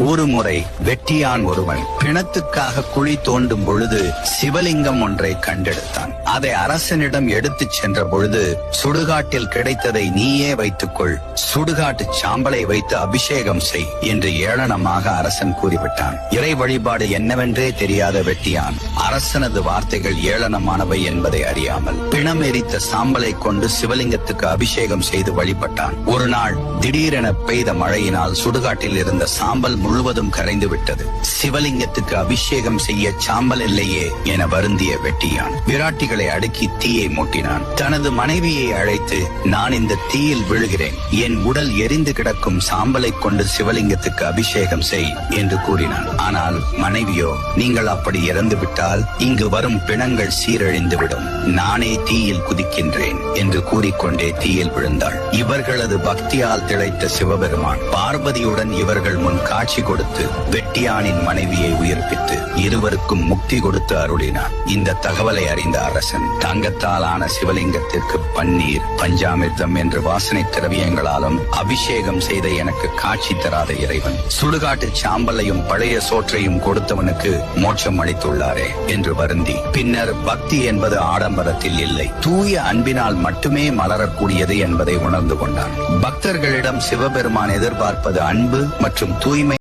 ஒருமுறை வெட்டியான் ஒருவன் பிணத்துக்காக குழி தோண்டும் பொழுது சிவலிங்கம் ஒன்றை கண்டெடுத்தான். அதை அரசனிடம் எடுத்துச் சென்ற பொழுது, சுடுகாட்டில் கிடைத்ததை நீயே வைத்துக்கொள், சுடுகாட்டு சாம்பலை வைத்து அபிஷேகம் செய் என்று ஏளனமாக அரசன் கூறிவிட்டான். இறை வழிபாடு என்னவென்றே தெரியாத வெட்டியான் அரசனது வார்த்தைகள் ஏளனமானவை என்பதை அறியாமல் பிணம் எரித்த சாம்பலை கொண்டு சிவலிங்கத்துக்கு அபிஷேகம் செய்து வழிபட்டான். ஒரு நாள் திடீரென பெய்த மழையினால் சுடுகாட்டில் இருந்த சாம்பல் முழுவதும் கரைந்து விட்டது. சிவலிங்கத்துக்கு அபிஷேகம் செய்ய சாம்பல் இல்லையே என வருந்திய வெட்டியான் விராட்டிகளை அடுக்கி தீயை மூட்டினான். தனது மனைவியை அழைத்து, நான் இந்த தீயில் விழுகிறேன், என் உடல் எரிந்து கிடக்கும் சாம்பலை கொண்டு சிவலிங்கத்துக்கு அபிஷேகம் செய் என்று கூறினான். ஆனால் மனைவியோ, நீங்கள் அப்படி இறந்து விட்டால் இங்கு வரும் பிணங்கள் சீரழிந்துவிடும், நானே தீயில் குதிக்கின்றேன் என்று கூறிக்கொண்டே தீயில் விழுந்தாள். இவர்களது பக்தியால் திளைத்த சிவபெருமான் பார்வதியுடன் இவர்கள் முன் காட்சி கொடுத்து வெட்டியானின் மனைவியை உயிர்ப்பித்து இருவருக்கும் முக்தி கொடுத்து அருளினார். இந்த தகவலை அறிந்த அரசன் தங்கத்தாலான சிவலிங்கத்திற்கு பன்னீர், பஞ்சாமிர்தம் என்று வாசனை திரவியங்களாலும் அபிஷேகம் செய்த எனக்கு காட்சி தராத இறைவன், சுடுகாட்டு சாம்பலையும் பழைய சோற்றையும் கொடுத்தவனுக்கு மோட்சம் அளித்துள்ளாரே என்று வருந்தி, பின்னர் பக்தி என்பது ஆடம்பரத்தில் இல்லை, தூய அன்பினால் மட்டுமே மலரக்கூடியது என்பதை உணர்ந்து கொண்டான். பக்தர்களிடம் சிவபெருமான் எதிர்பார்ப்பது அன்பு மற்றும் தூய்மை.